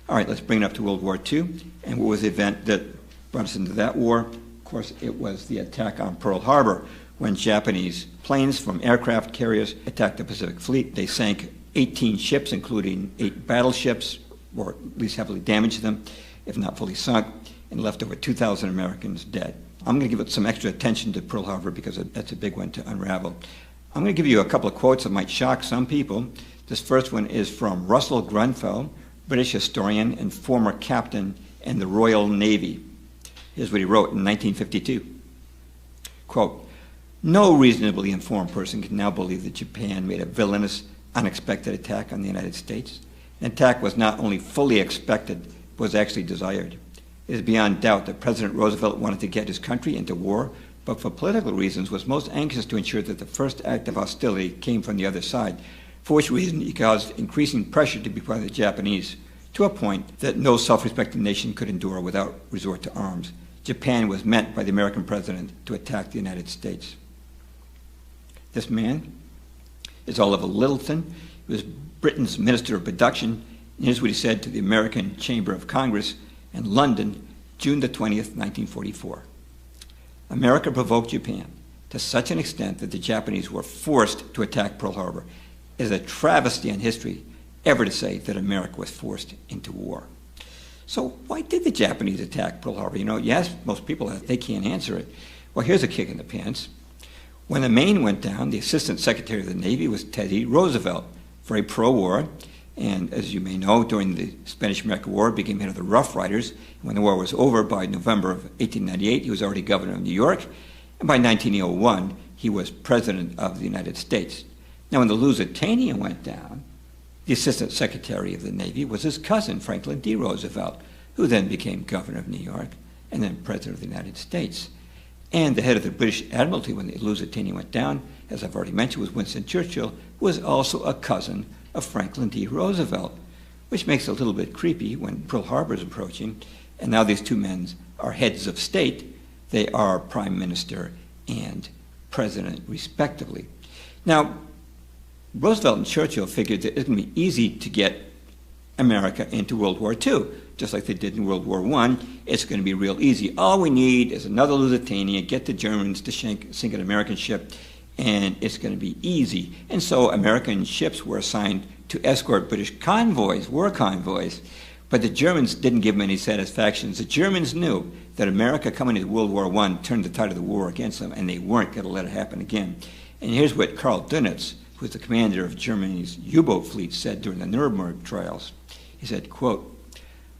All right, let's bring it up to World War II. And what was the event that brought us into that war? Of course, it was the attack on Pearl Harbor, when Japanese planes from aircraft carriers attacked the Pacific Fleet. They sank 18 ships, including 8 battleships, or at least heavily damaged them, if not fully sunk, and left over 2,000 Americans dead. I'm going to give it some extra attention to Pearl Harbor because that's a big one to unravel. I'm going to give you a couple of quotes that might shock some people. This first one is from Russell Grunfeld, British historian and former captain in the Royal Navy. Here's what he wrote in 1952. Quote, "No reasonably informed person can now believe that Japan made a villainous, unexpected attack on the United States. An attack was not only fully expected, but was actually desired. It is beyond doubt that President Roosevelt wanted to get his country into war, but for political reasons was most anxious to ensure that the first act of hostility came from the other side, for which reason he caused increasing pressure to be part of the Japanese, to a point that no self-respecting nation could endure without resort to arms. Japan was meant by the American president to attack the United States." This man is Oliver Littleton. He was Britain's Minister of Production, and here's what he said to the American Chamber of Congress in London, June the 20th, 1944. "America provoked Japan to such an extent that the Japanese were forced to attack Pearl Harbor. It is a travesty in history ever to say that America was forced into war." So why did the Japanese attack Pearl Harbor? Yes, most people, they can't answer it. Well, here's a kick in the pants. When the Maine went down, the Assistant Secretary of the Navy was Teddy Roosevelt, very pro-war, and as you may know, during the Spanish-American War, became head of the Rough Riders. When the war was over, by November of 1898, he was already governor of New York, and by 1901, he was President of the United States. Now, when the Lusitania went down, the Assistant Secretary of the Navy was his cousin, Franklin D. Roosevelt, who then became governor of New York and then President of the United States. And the head of the British Admiralty when the Lusitania went down, as I've already mentioned, was Winston Churchill, who was also a cousin of Franklin D. Roosevelt, which makes it a little bit creepy when Pearl Harbor is approaching. And now these two men are heads of state. They are prime minister and president, respectively. Now, Roosevelt and Churchill figured that it would be easy to get America into World War II, just like they did in World War I. It's going to be real easy. All we need is another Lusitania, get the Germans to sink an American ship, and it's going to be easy. And so American ships were assigned to escort British convoys, war convoys. But the Germans didn't give them any satisfaction. The Germans knew that America coming into World War I turned the tide of the war against them, and they weren't going to let it happen again. And here's what Karl Dönitz, who was the commander of Germany's U-boat fleet, said during the Nuremberg trials. He said, quote,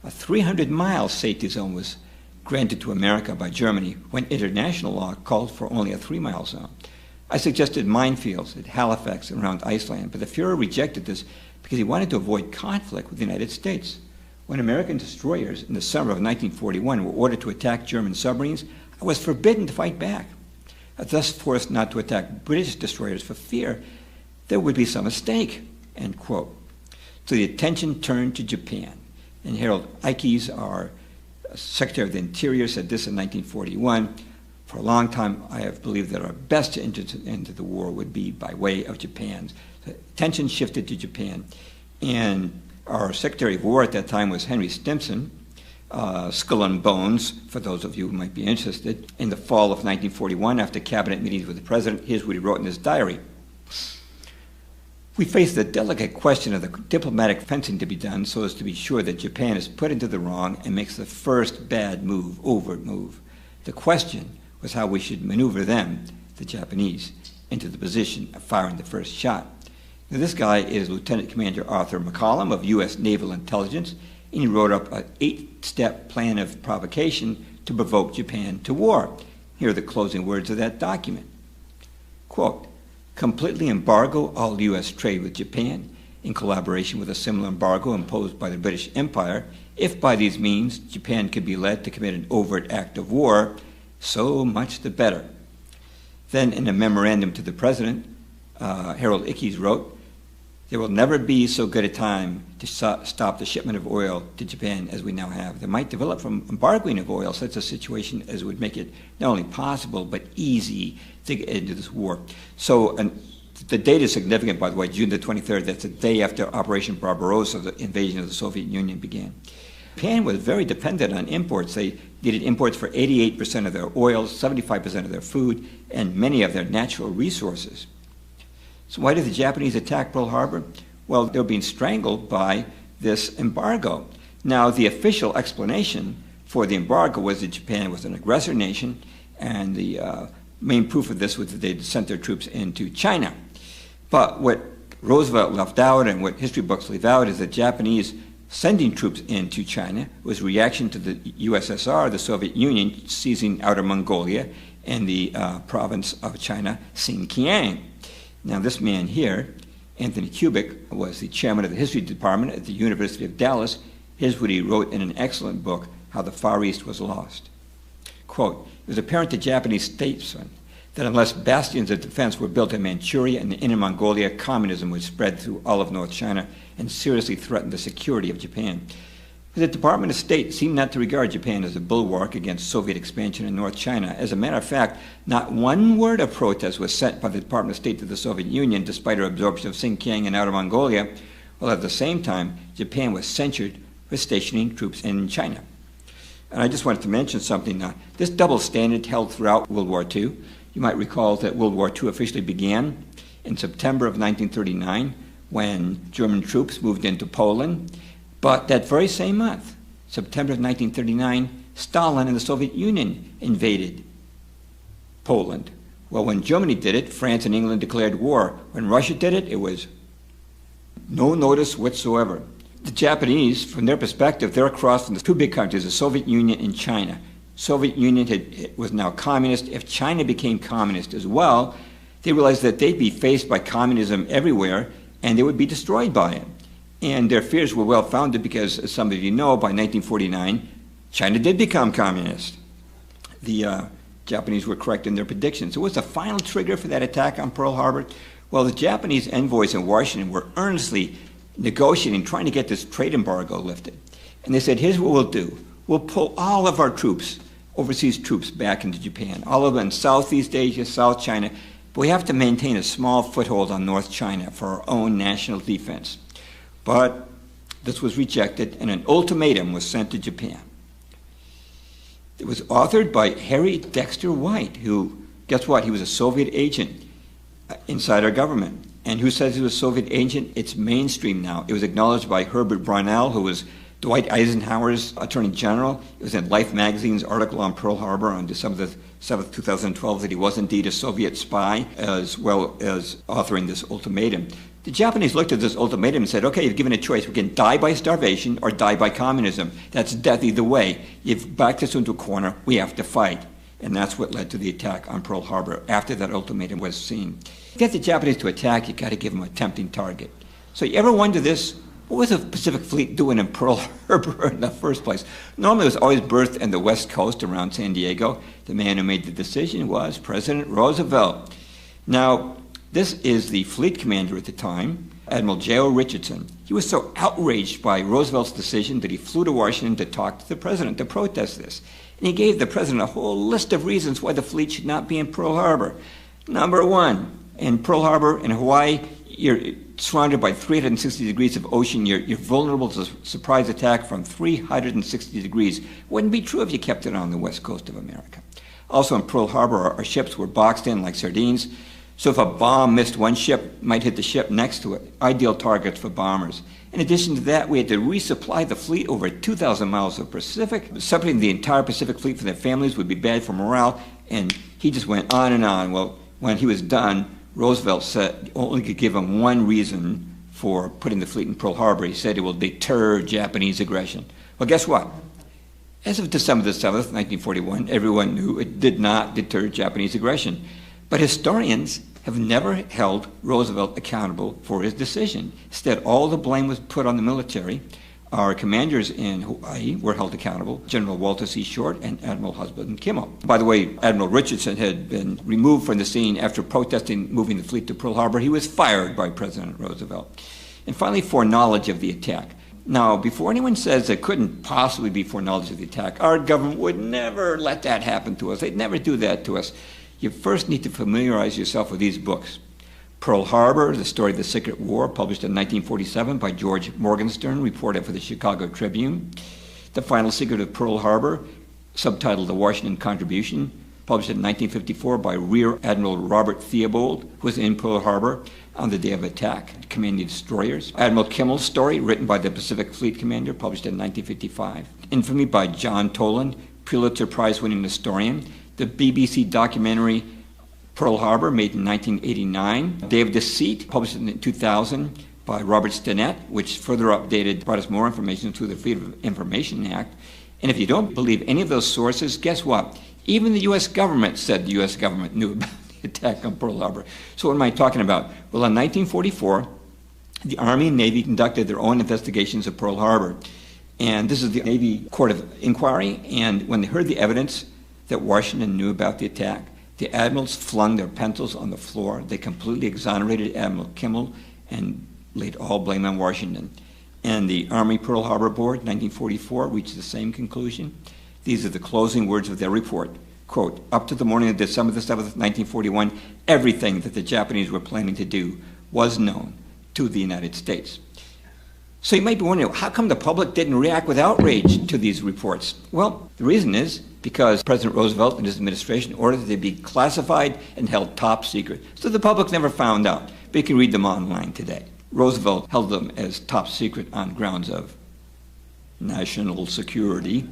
"A 300-mile safety zone was granted to America by Germany when international law called for only a 3-mile zone. I suggested minefields at Halifax and around Iceland, but the Fuhrer rejected this because he wanted to avoid conflict with the United States. When American destroyers in the summer of 1941 were ordered to attack German submarines, I was forbidden to fight back. I was thus forced not to attack British destroyers for fear there would be some mistake," end quote. So the attention turned to Japan. And Harold Ickes, our Secretary of the Interior, said this in 1941, "For a long time, I have believed that our best entry into the war would be by way of Japan." So attention shifted to Japan. And our Secretary of War at that time was Henry Stimson, Skull and Bones, for those of you who might be interested. In the fall of 1941, after cabinet meetings with the president, here's what he wrote in his diary. "We face the delicate question of the diplomatic fencing to be done so as to be sure that Japan is put into the wrong and makes the first bad move, overt move. The question was how we should maneuver them, the Japanese, into the position of firing the first shot." Now, this guy is Lieutenant Commander Arthur McCollum of U.S. Naval Intelligence, and he wrote up an 8-step plan of provocation to provoke Japan to war. Here are the closing words of that document. Quote, "Completely embargo all U.S. trade with Japan in collaboration with a similar embargo imposed by the British Empire. If by these means Japan could be led to commit an overt act of war, so much the better." Then in a memorandum to the President, Harold Ickes wrote, "There will never be so good a time to stop the shipment of oil to Japan as we now have. There might develop from embargoing of oil such a situation as would make it not only possible but easy to get into this war." So The date is significant, by the way, June the 23rd. That's the day after Operation Barbarossa, the invasion of the Soviet Union, began. Japan was very dependent on imports. They needed imports for 88% of their oil, 75% of their food, and many of their natural resources. So why did the Japanese attack Pearl Harbor? Well, they were being strangled by this embargo. Now, the official explanation for the embargo was that Japan was an aggressor nation, and the main proof of this was that they'd sent their troops into China. But what Roosevelt left out and what history books leave out is that Japanese sending troops into China was reaction to the USSR, the Soviet Union, seizing Outer Mongolia and the province of China, Xinjiang. Now, this man here, Anthony Kubik, was the chairman of the history department at the University of Dallas. Here's what he wrote in an excellent book, How the Far East Was Lost. Quote, it was apparent to Japanese statesmen that unless bastions of defense were built in Manchuria and Inner Mongolia, communism would spread through all of North China and seriously threaten the security of Japan. The Department of State seemed not to regard Japan as a bulwark against Soviet expansion in North China. As a matter of fact, not one word of protest was sent by the Department of State to the Soviet Union, despite her absorption of Xinjiang and Outer Mongolia, while at the same time, Japan was censured for stationing troops in China. And I just wanted to mention something. This double standard held throughout World War II. You might recall that World War II officially began in September of 1939 when German troops moved into Poland. But that very same month, September of 1939, Stalin and the Soviet Union invaded Poland. Well, when Germany did it, France and England declared war. When Russia did it, it was no notice whatsoever. The Japanese, from their perspective, they're across from the two big countries, the Soviet Union and China. Soviet Union was now communist. If China became communist as well, they realized that they'd be faced by communism everywhere and they would be destroyed by it. And their fears were well-founded because, as some of you know, by 1949, China did become communist. The Japanese were correct in their predictions. So what was the final trigger for that attack on Pearl Harbor? Well, the Japanese envoys in Washington were earnestly negotiating, trying to get this trade embargo lifted. And they said, here's what we'll do. We'll pull all of our troops, overseas troops, back into Japan, all of them in Southeast Asia, South China, but we have to maintain a small foothold on North China for our own national defense. But this was rejected, and an ultimatum was sent to Japan. It was authored by Harry Dexter White, who, guess what, he was a Soviet agent inside our government. And who says he was a Soviet agent? It's mainstream now. It was acknowledged by Herbert Brownell, who was Dwight Eisenhower's Attorney General. It was in Life magazine's article on Pearl Harbor on December 7th, 2012, that he was indeed a Soviet spy, as well as authoring this ultimatum. The Japanese looked at this ultimatum and said, okay, you've given a choice. We can die by starvation or die by communism. That's death either way. You've backed us into a corner. We have to fight. And that's what led to the attack on Pearl Harbor after that ultimatum was seen. To get the Japanese to attack, you've got to give them a tempting target. So you ever wonder this? What was the Pacific Fleet doing in Pearl Harbor in the first place? Normally it was always berthed in the West Coast around San Diego. The man who made the decision was President Roosevelt. Now, this is the fleet commander at the time, Admiral J.O. Richardson. He was so outraged by Roosevelt's decision that he flew to Washington to talk to the president to protest this. And he gave the president a whole list of reasons why the fleet should not be in Pearl Harbor. Number one, in Pearl Harbor in Hawaii, you're surrounded by 360 degrees of ocean. You're vulnerable to surprise attack from 360 degrees. Wouldn't be true if you kept it on the west coast of America. Also in Pearl Harbor, our ships were boxed in like sardines. So if a bomb missed one ship, it might hit the ship next to it. Ideal targets for bombers. In addition to that, we had to resupply the fleet over 2,000 miles of Pacific. Separating the entire Pacific Fleet from their families would be bad for morale. And he just went on and on. Well, when he was done, Roosevelt said only could give him one reason for putting the fleet in Pearl Harbor. He said it will deter Japanese aggression. Well, guess what? As of December the 7th, 1941, everyone knew it did not deter Japanese aggression. But historians have never held Roosevelt accountable for his decision. Instead, all the blame was put on the military. Our commanders in Hawaii were held accountable, General Walter C. Short and Admiral Husband Kimmel. By the way, Admiral Richardson had been removed from the scene after protesting moving the fleet to Pearl Harbor. He was fired by President Roosevelt. And finally, foreknowledge of the attack. Now, before anyone says there couldn't possibly be foreknowledge of the attack, our government would never let that happen to us. They'd never do that to us. You first need to familiarize yourself with these books. Pearl Harbor, The Story of the Secret War, published in 1947 by George Morgenstern, reported for the Chicago Tribune. The Final Secret of Pearl Harbor, subtitled The Washington Contribution, published in 1954 by Rear Admiral Robert Theobald, who was in Pearl Harbor on the day of attack, commanding destroyers. Admiral Kimmel's story, written by the Pacific Fleet Commander, published in 1955. Infamy by John Toland, Pulitzer Prize-winning historian. The BBC documentary Pearl Harbor, made in 1989. Day of Deceit, published in 2000 by Robert Stinnett, which further updated, brought us more information through the Freedom of Information Act. And if you don't believe any of those sources, guess what? Even the U.S. government said the U.S. government knew about the attack on Pearl Harbor. So what am I talking about? Well, in 1944, the Army and Navy conducted their own investigations of Pearl Harbor. And this is the Navy Court of Inquiry. And when they heard the evidence that Washington knew about the attack, the admirals flung their pencils on the floor. They completely exonerated Admiral Kimmel and laid all blame on Washington. And the Army Pearl Harbor Board, 1944, reached the same conclusion. These are the closing words of their report. Quote, up to the morning of December the 7th, 1941, everything that the Japanese were planning to do was known to the United States. So you might be wondering, how come the public didn't react with outrage to these reports? Well, the reason is because President Roosevelt and his administration ordered that they be classified and held top secret. So the public never found out, but you can read them online today. Roosevelt held them as top secret on grounds of national security,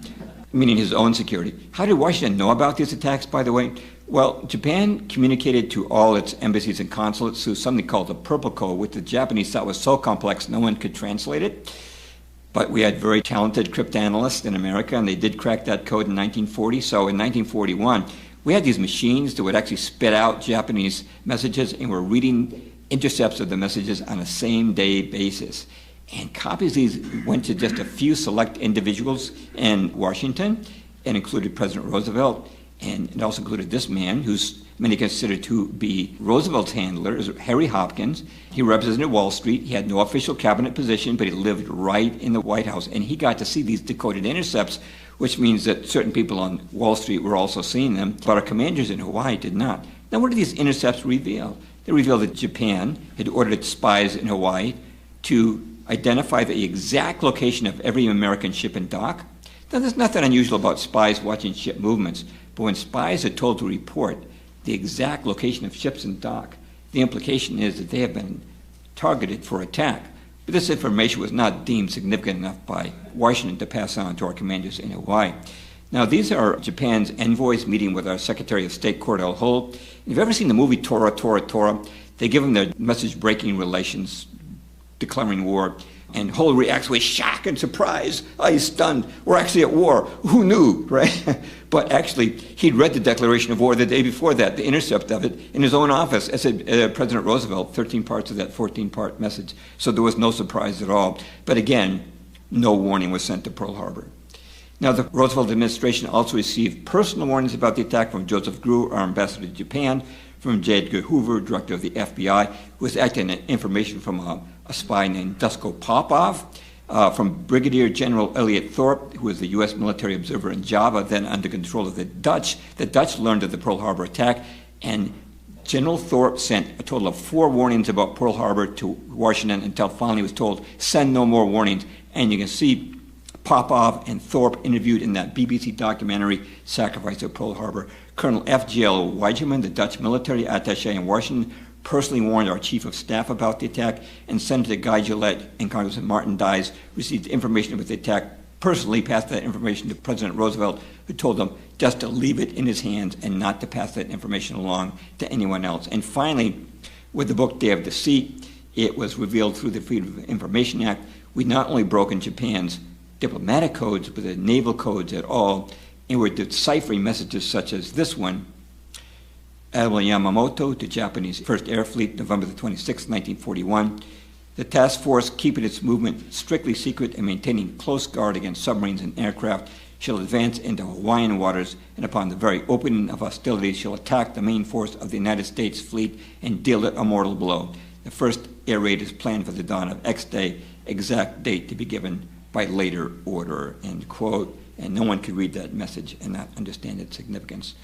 meaning his own security. How did Washington know about these attacks, by the way? Well, Japan communicated to all its embassies and consulates through something called the Purple Code, which the Japanese thought was so complex no one could translate it. But we had very talented cryptanalysts in America, and they did crack that code in 1940. So in 1941, we had these machines that would actually spit out Japanese messages, and were reading intercepts of the messages on a same-day basis. And copies of these went to just a few select individuals in Washington, and included President Roosevelt, and it also included this man, who's many consider to be Roosevelt's handler, is Harry Hopkins. He represented Wall Street. He had no official cabinet position, but he lived right in the White House, and he got to see these decoded intercepts, which means that certain people on Wall Street were also seeing them, but our commanders in Hawaii did not. Now, what did these intercepts reveal? They revealed that Japan had ordered its spies in Hawaii to identify the exact location of every American ship and dock. Now, there's nothing unusual about spies watching ship movements, but when spies are told to report the exact location of ships and dock, the implication is that they have been targeted for attack. But this information was not deemed significant enough by Washington to pass on to our commanders in Hawaii. Now, these are Japan's envoys meeting with our Secretary of State, Cordell Hull. If you've ever seen the movie Tora, Tora, Tora, they give them their message-breaking relations, declaring war, and Hull reacts with shock and surprise. Oh, he's stunned. We're actually at war. Who knew, right? But actually, he'd read the Declaration of War the day before that, the intercept of it, in his own office. As said President Roosevelt, 13 parts of that 14-part message. So there was no surprise at all. But again, no warning was sent to Pearl Harbor. Now, the Roosevelt administration also received personal warnings about the attack from Joseph Grew, our ambassador to Japan, from J. Edgar Hoover, director of the FBI, who was acting on information from a spy named Dusko Popov, from Brigadier General Elliot Thorpe, who was the U.S. military observer in Java, then under control of the Dutch. The Dutch learned of the Pearl Harbor attack, and General Thorpe sent a total of 4 warnings about Pearl Harbor to Washington until finally he was told, send no more warnings. And you can see Popov and Thorpe interviewed in that BBC documentary, Sacrifice of Pearl Harbor. Colonel F.G.L. Weigeman, the Dutch military attaché in Washington, personally warned our chief of staff about the attack, and Senator Guy Gillette and Congressman Martin Dies received information about the attack, personally passed that information to President Roosevelt, who told them just to leave it in his hands and not to pass that information along to anyone else. And finally, with the book Day of Deceit, it was revealed through the Freedom of Information Act, we not only broken Japan's diplomatic codes, but the naval codes at all, and were deciphering messages such as this one. Admiral Yamamoto to Japanese First Air Fleet, November the 26th, 1941. The task force, keeping its movement strictly secret and maintaining close guard against submarines and aircraft, shall advance into Hawaiian waters, and upon the very opening of hostilities shall attack the main force of the United States fleet and deal it a mortal blow. The first air raid is planned for the dawn of X day, exact date to be given by later order, end quote. And no one could read that message and not understand its significance.